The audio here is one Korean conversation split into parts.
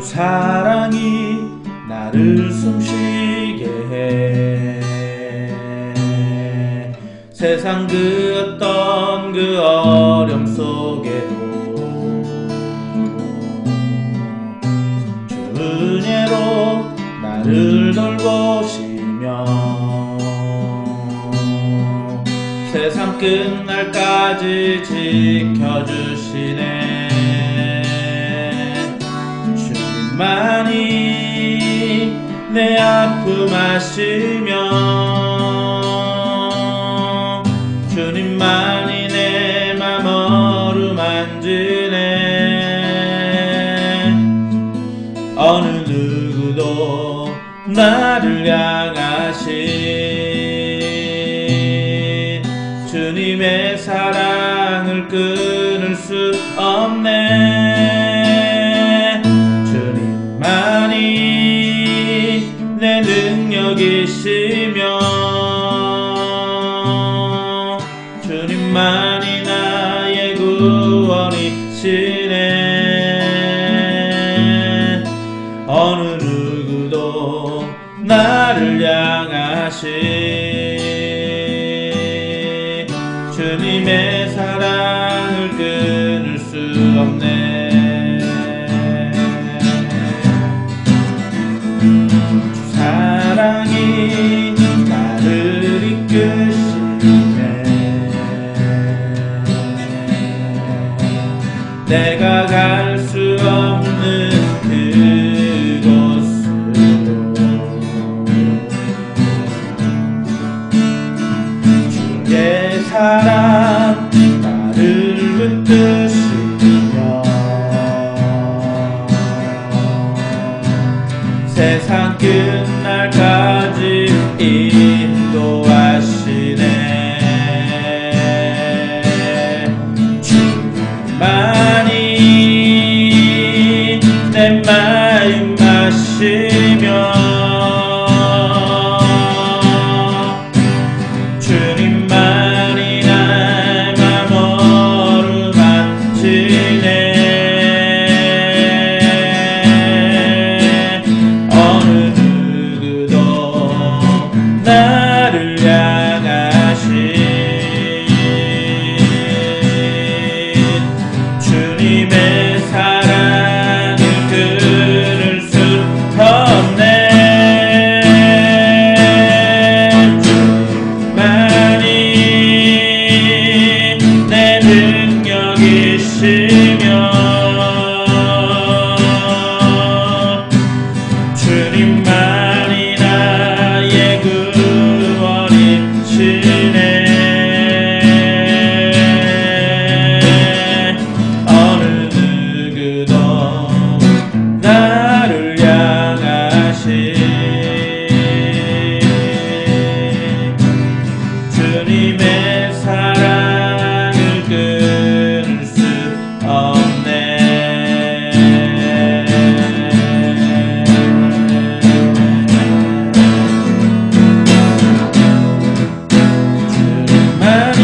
사랑이 나를 숨쉬게 해. 세상 그 어떤 그 어려움 속에도 주 은혜로 나를 돌보시며 세상 끝날까지 지켜주시네. 주님만이 내 아픔 아시며 주님만이 내 맘 어루만지네. 어느 누구도 나를 향하신 주님의 사랑을 끊을 수 없네. 주님만이 내 능력이시며 주님만이 나의 구원이시네. 어느 누구도 나를 향하신 주님의 사랑을 끊을 수 없네. 사랑이 나를 이끄시네. 내가 갈 수 없는 그곳으로 주의 사랑 나를 붙드시며 세상 끝날까지 인도하시네. 주님만이 내 마음 아시며 주님만이 나의 맘 어루만지네. 어느 누구도 나를 향하신 주님의 사랑을 끊을 수 없네. 주님만이 내 능력이시며 주님만이 나의 구원이시네. 어느 누구도 나를 향하신 주님의 사랑을 끊을 수 없네. 주님만이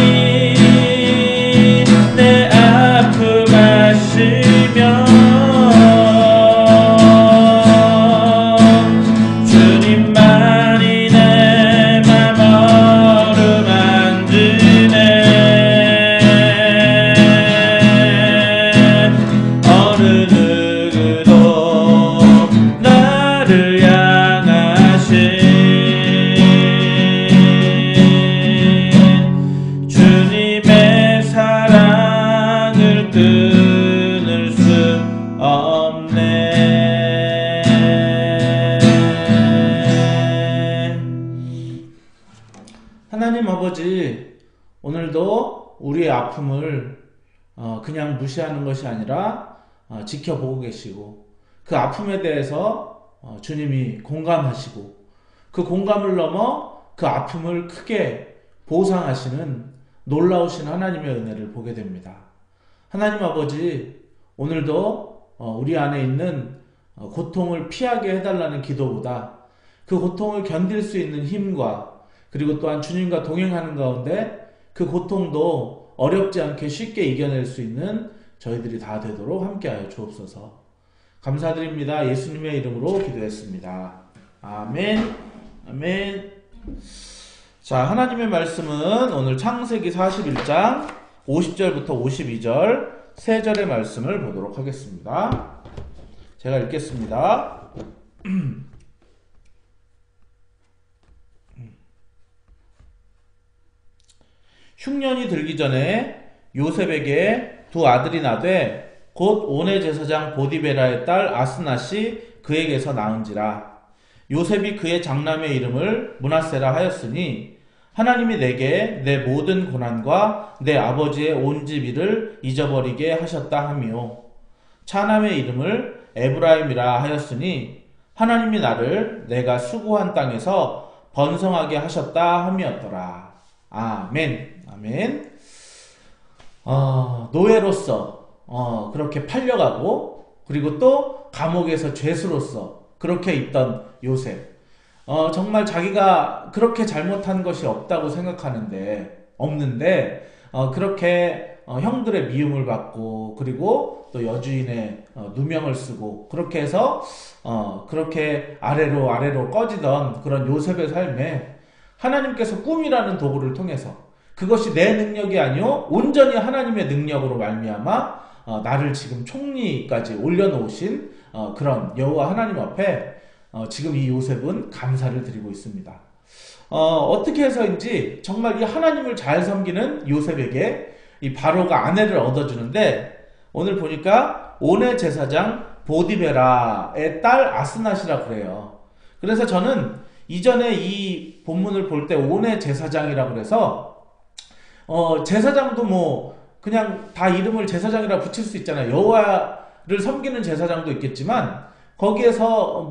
내 아픔 아시며 주님만이 내 맘 어루만지네. 어느 누구도 나를 향하신 주님의 사랑을 끊을 수 없네. 하나님 아버지, 오늘도 우리의 아픔을 그냥 무시하는 것이 아니라 지켜보고 계시고 그 아픔에 대해서 주님이 공감하시고 그 공감을 넘어 그 아픔을 크게 보상하시는 놀라우신 하나님의 은혜를 보게 됩니다. 하나님 아버지, 오늘도 우리 안에 있는 고통을 피하게 해달라는 기도보다 그 고통을 견딜 수 있는 힘과 그리고 또한 주님과 동행하는 가운데 그 고통도 어렵지 않게 쉽게 이겨낼 수 있는 저희들이 다 되도록 함께하여 주옵소서. 감사드립니다. 예수님의 이름으로 기도했습니다. 아멘. 아멘. 자, 하나님의 말씀은 오늘 창세기 41장 50절부터 52절 세 절의 말씀을 보도록 하겠습니다. 제가 읽겠습니다. 흉년이 들기 전에 요셉에게 두 아들이 나되 곧 온의 제사장 보디베라의 딸 아스낫이 그에게서 낳은지라. 요셉이 그의 장남의 이름을 므낫세라 하였으니 하나님이 내게 내 모든 고난과 내 아버지의 온 집이를 잊어버리게 하셨다 하며, 차남의 이름을 에브라임이라 하였으니 하나님이 나를 내가 수고한 땅에서 번성하게 하셨다 함이었더라. 아멘. 아멘. 노예로서 그렇게 팔려가고, 그리고 또 감옥에서 죄수로서 그렇게 있던 요셉. 정말 자기가 그렇게 잘못한 것이 없다고 없는데, 그렇게 형들의 미움을 받고, 그리고 또 여주인의 누명을 쓰고, 그렇게 해서 그렇게 아래로 꺼지던 그런 요셉의 삶에 하나님께서 꿈이라는 도구를 통해서, 그것이 내 능력이 아니요 온전히 하나님의 능력으로 말미암아 나를 지금 총리까지 올려놓으신 그런 여호와 하나님 앞에 지금 이 요셉은 감사를 드리고 있습니다. 어떻게 해서인지 정말 이 하나님을 잘 섬기는 요셉에게 이 바로가 아내를 얻어주는데, 오늘 보니까 온의 제사장 보디베라의 딸 아스낫이라고 그래요. 그래서 저는 이전에 이 본문을 볼 때 온의 제사장이라고 그래서 제사장도 뭐 그냥 다 이름을 제사장이라 붙일 수 있잖아요. 여호와를 섬기는 제사장도 있겠지만 거기에서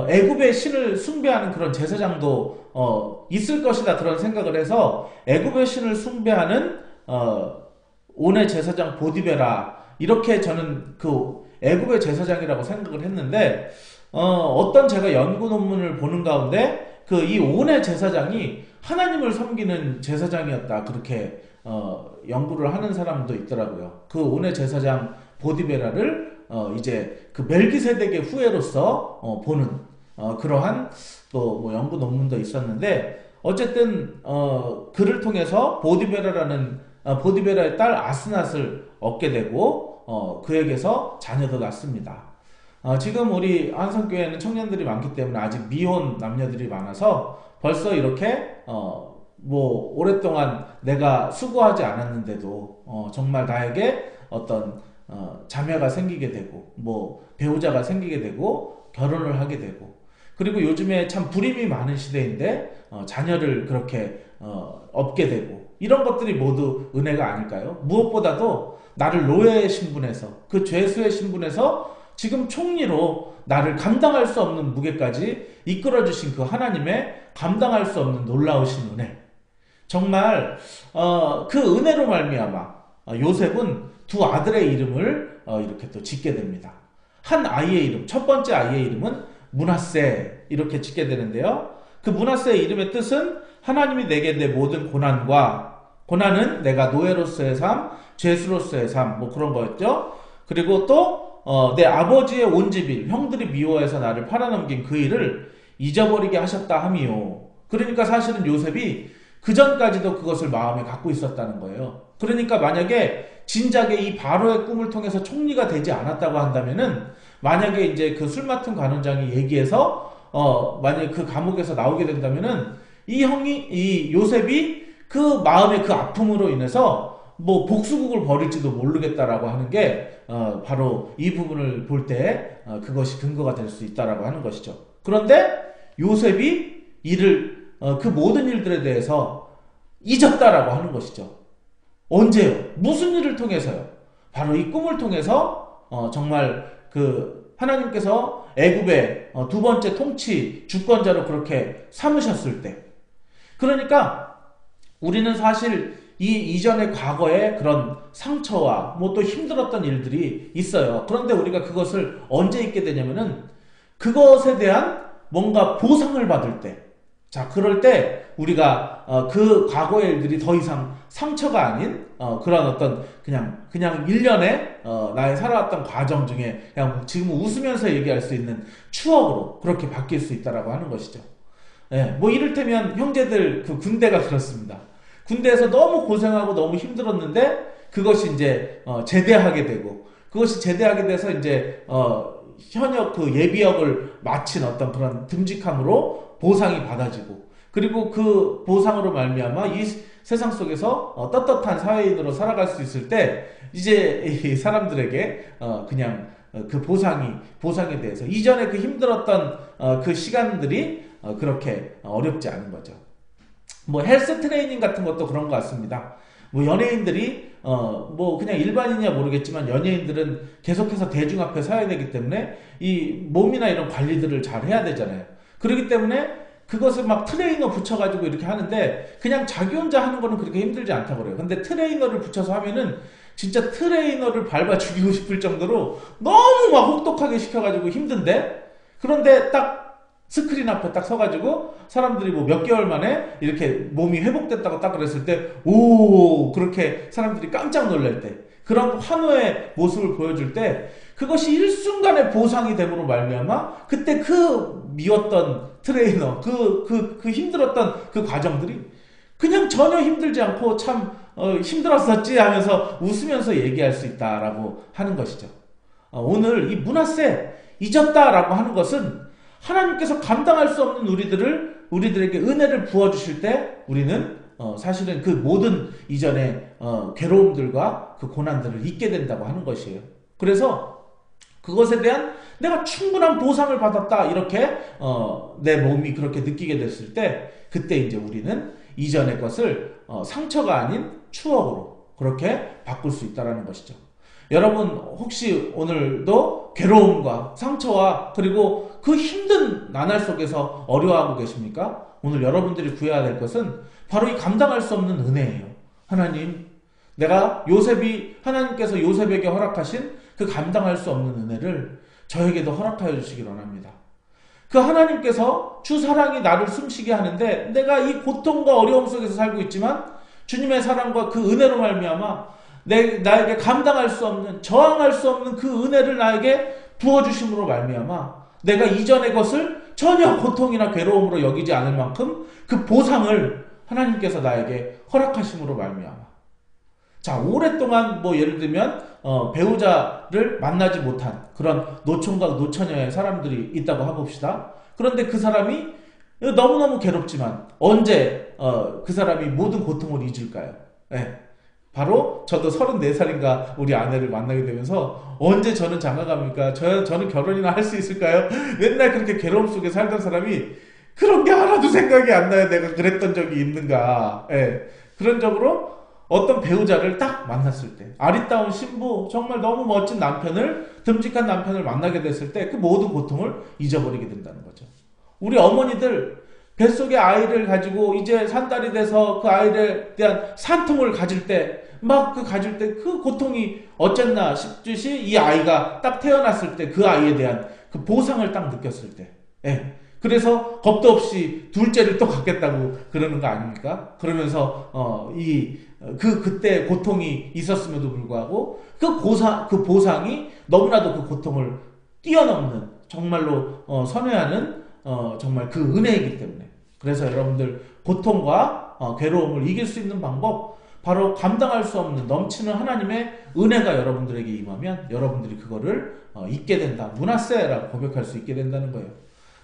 애굽의 신을 숭배하는 그런 제사장도 있을 것이다, 그런 생각을 해서 애굽의 신을 숭배하는 온의 제사장 보디베라, 이렇게 저는 그 애굽의 제사장이라고 생각을 했는데, 어떤 제가 연구 논문을 보는 가운데 이 온의 제사장이 하나님을 섬기는 제사장이었다, 그렇게 연구를 하는 사람도 있더라고요. 그 온의 제사장 보디베라를 이제 그 멜기세덱의 후예로서 보는 그러한 또 뭐 연구 논문도 있었는데, 어쨌든 그를 통해서 보디베라의 딸 아스낫을 얻게 되고 그에게서 자녀도 낳습니다. 지금 우리 한성교회는 청년들이 많기 때문에 아직 미혼 남녀들이 많아서 벌써 이렇게 오랫동안 내가 수고하지 않았는데도 정말 나에게 어떤 자매가 생기게 되고, 배우자가 생기게 되고, 결혼을 하게 되고, 그리고 요즘에 참 불임이 많은 시대인데 자녀를 그렇게 얻게 되고, 이런 것들이 모두 은혜가 아닐까요? 무엇보다도 나를 노예의 신분에서, 그 죄수의 신분에서 지금 총리로 나를 감당할 수 없는 무게까지 이끌어주신 그 하나님의 감당할 수 없는 놀라우신 은혜. 정말 그 은혜로 말미암아 요셉은 두 아들의 이름을 이렇게 또 짓게 됩니다. 한 아이의 이름, 첫 번째 아이의 이름은 므낫세, 이렇게 짓게 되는데요. 그 므낫세의 이름의 뜻은 하나님이 내게 내 모든 고난은 내가 노예로서의 삶, 죄수로서의 삶, 그런 거였죠. 그리고 또 내 아버지의 온 집일, 형들이 미워해서 나를 팔아넘긴 그 일을 잊어버리게 하셨다 함이요. 그러니까 사실은 요셉이 그 전까지도 그것을 마음에 갖고 있었다는 거예요. 그러니까 만약에 진작에 이 바로의 꿈을 통해서 총리가 되지 않았다고 한다면은, 만약에 이제 그 술 맡은 관원장이 얘기해서 만약에 그 감옥에서 나오게 된다면은 이 요셉이 그 마음의 그 아픔으로 인해서 복수국을 벌일지도 모르겠다라고 하는 게 바로 이 부분을 볼 때 그것이 근거가 될 수 있다라고 하는 것이죠. 그런데 요셉이 그 모든 일들에 대해서 잊었다라고 하는 것이죠. 언제요? 무슨 일을 통해서요? 바로 이 꿈을 통해서 정말 그 하나님께서 애굽의 두 번째 통치 주권자로 그렇게 삼으셨을 때, 그러니까 우리는 사실 이전의 과거에 그런 상처와 또 힘들었던 일들이 있어요. 그런데 우리가 그것을 언제 잊게 되냐면은 그것에 대한 뭔가 보상을 받을 때, 자, 그럴 때 우리가 그 과거의 일들이 더 이상 상처가 아닌 그런 어떤 그냥 일련의 나의 살아왔던 과정 중에 그냥 지금 웃으면서 얘기할 수 있는 추억으로 그렇게 바뀔 수 있다라고 하는 것이죠. 예, 뭐 이를테면 형제들 그 군대가 그렇습니다. 군대에서 너무 고생하고 너무 힘들었는데 그것이 이제 제대하게 되고 그것이 제대하게 돼서 이제 현역 그 예비역을 마친 어떤 그런 듬직함으로 보상이 받아지고 그리고 그 보상으로 말미암아 이 세상 속에서 떳떳한 사회인으로 살아갈 수 있을 때 이제 이 사람들에게 그냥 그 보상에 대해서 이전에 그 힘들었던 그 시간들이 그렇게 어렵지 않은 거죠. 뭐 헬스 트레이닝 같은 것도 그런 것 같습니다. 뭐 연예인들이 뭐 그냥 일반인이야 모르겠지만 연예인들은 계속해서 대중 앞에 서야 되기 때문에 이 몸이나 이런 관리들을 잘 해야 되잖아요. 그렇기 때문에 그것을 막 트레이너 붙여가지고 이렇게 하는데 그냥 자기 혼자 하는 거는 그렇게 힘들지 않다고 그래요. 근데 트레이너를 붙여서 하면은 진짜 트레이너를 밟아 죽이고 싶을 정도로 너무 막 혹독하게 시켜가지고 힘든데 그런데 딱 스크린 앞에 딱 서가지고 사람들이 뭐 몇 개월 만에 이렇게 몸이 회복됐다고 딱 그랬을 때 오 그렇게 사람들이 깜짝 놀랄 때 그런 환호의 모습을 보여줄 때 그것이 일순간의 보상이 됨으로 말미암아 그때 그 미웠던 트레이너 그 힘들었던 그 과정들이 그냥 전혀 힘들지 않고 참 힘들었었지 하면서 웃으면서 얘기할 수 있다라고 하는 것이죠. 오늘 이 문화세 잊었다라고 하는 것은 하나님께서 감당할 수 없는 우리들에게 은혜를 부어주실 때 우리는 사실은 그 모든 이전의 괴로움들과 그 고난들을 잊게 된다고 하는 것이에요. 그래서 그것에 대한 내가 충분한 보상을 받았다 이렇게 내 몸이 그렇게 느끼게 됐을 때 그때 이제 우리는 이전의 것을 상처가 아닌 추억으로 그렇게 바꿀 수 있다는 것이죠. 여러분 혹시 오늘도 괴로움과 상처와 그리고 그 힘든 나날 속에서 어려워하고 계십니까? 오늘 여러분들이 구해야 될 것은 바로 이 감당할 수 없는 은혜예요. 하나님, 내가 하나님께서 요셉에게 허락하신 그 감당할 수 없는 은혜를 저에게도 허락하여 주시기 원합니다. 그 하나님께서 주 사랑이 나를 숨쉬게 하는데 내가 이 고통과 어려움 속에서 살고 있지만 주님의 사랑과 그 은혜로 말미암아 나에게 감당할 수 없는 저항할 수 없는 그 은혜를 나에게 부어주심으로 말미암아 내가 이전의 것을 전혀 고통이나 괴로움으로 여기지 않을 만큼 그 보상을 하나님께서 나에게 허락하심으로 말미암아 자 오랫동안 뭐 예를 들면 배우자를 만나지 못한 그런 노총각 노처녀의 사람들이 있다고 해봅시다. 그런데 그 사람이 너무너무 괴롭지만 언제 그 사람이 모든 고통을 잊을까요? 네. 바로 저도 34살인가 우리 아내를 만나게 되면서 언제 저는 장가갑니까? 저는 결혼이나 할 수 있을까요? 맨날 그렇게 괴로움 속에 살던 사람이 그런 게 하나도 생각이 안 나요. 내가 그랬던 적이 있는가. 예. 그런 적으로 어떤 배우자를 딱 만났을 때 아리따운 신부 정말 너무 멋진 듬직한 남편을 만나게 됐을 때 그 모든 고통을 잊어버리게 된다는 거죠. 우리 어머니들 뱃속에 아이를 가지고 이제 산달이 돼서 그 아이에 대한 산통을 가질 때 그 고통이 어쨌나 싶듯이 이 아이가 딱 태어났을 때 그 아이에 대한 그 보상을 딱 느꼈을 때 예. 그래서 겁도 없이 둘째를 또 갖겠다고 그러는 거 아닙니까? 그러면서 그때 고통이 있었음에도 불구하고 그 보상이 너무나도 그 고통을 뛰어넘는 정말로 선회하는 정말 그 은혜이기 때문에 그래서 여러분들 고통과 괴로움을 이길 수 있는 방법 바로 감당할 수 없는 넘치는 하나님의 은혜가 여러분들에게 임하면 여러분들이 그거를 잊게 된다. 문화세라고 고백할 수 있게 된다는 거예요.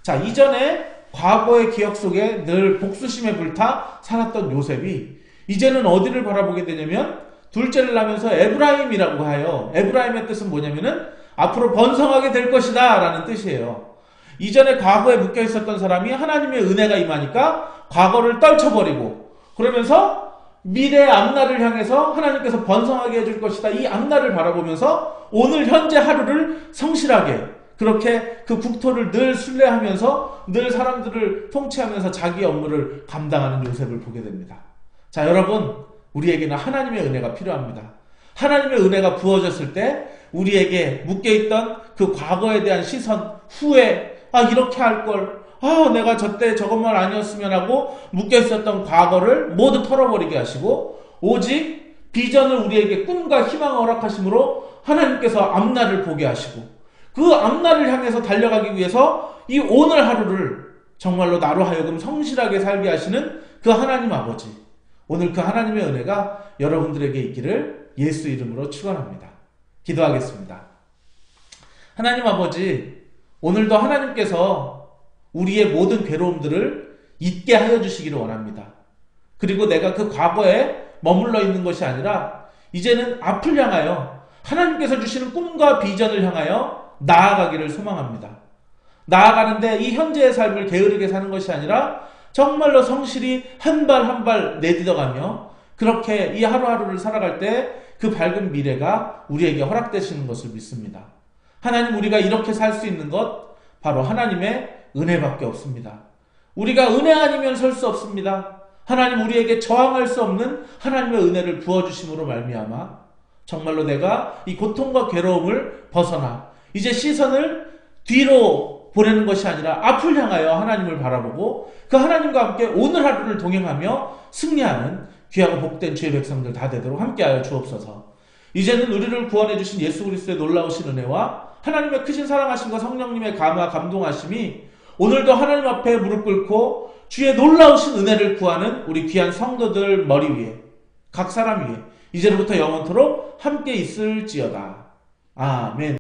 자, 이전에 과거의 기억 속에 늘 복수심에 불타 살았던 요셉이 이제는 어디를 바라보게 되냐면 둘째를 낳으면서 에브라임이라고 하여 에브라임의 뜻은 뭐냐면은 앞으로 번성하게 될 것이다 라는 뜻이에요. 이전에 과거에 묶여 있었던 사람이 하나님의 은혜가 임하니까 과거를 떨쳐버리고 그러면서 미래의 앞날을 향해서 하나님께서 번성하게 해줄 것이다. 이 앞날을 바라보면서 오늘 현재 하루를 성실하게 그렇게 그 국토를 늘 순례하면서 늘 사람들을 통치하면서 자기 업무를 감당하는 요셉을 보게 됩니다. 자, 여러분 우리에게는 하나님의 은혜가 필요합니다. 하나님의 은혜가 부어졌을 때 우리에게 묶여있던 그 과거에 대한 시선, 후회, 이렇게 할걸, 내가 저때 저것만 아니었으면 하고 묶여있었던 과거를 모두 털어버리게 하시고 오직 비전을 우리에게 꿈과 희망을 허락하심으로 하나님께서 앞날을 보게 하시고 그 앞날을 향해서 달려가기 위해서 이 오늘 하루를 정말로 나로 하여금 성실하게 살게 하시는 그 하나님 아버지, 오늘 그 하나님의 은혜가 여러분들에게 있기를 예수 이름으로 축원합니다. 기도하겠습니다. 하나님 아버지, 오늘도 하나님께서 우리의 모든 괴로움들을 잊게 하여 주시기를 원합니다. 그리고 내가 그 과거에 머물러 있는 것이 아니라 이제는 앞을 향하여 하나님께서 주시는 꿈과 비전을 향하여 나아가기를 소망합니다. 나아가는데 이 현재의 삶을 게으르게 사는 것이 아니라 정말로 성실히 한 발 한 발 내딛어가며 그렇게 이 하루하루를 살아갈 때 그 밝은 미래가 우리에게 허락되시는 것을 믿습니다. 하나님, 우리가 이렇게 살 수 있는 것 바로 하나님의 은혜밖에 없습니다. 우리가 은혜 아니면 설 수 없습니다. 하나님, 우리에게 저항할 수 없는 하나님의 은혜를 부어주심으로 말미암아 정말로 내가 이 고통과 괴로움을 벗어나 이제 시선을 뒤로 보내는 것이 아니라 앞을 향하여 하나님을 바라보고 그 하나님과 함께 오늘 하루를 동행하며 승리하는 귀하고 복된 주의 백성들 다 되도록 함께하여 주옵소서. 이제는 우리를 구원해 주신 예수 그리스도의 놀라우신 은혜와 하나님의 크신 사랑하심과 성령님의 감화 감동하심이 오늘도 하나님 앞에 무릎 꿇고 주의 놀라우신 은혜를 구하는 우리 귀한 성도들 머리 위에, 각 사람 위에 이제부터 영원토록 함께 있을지어다. 아멘.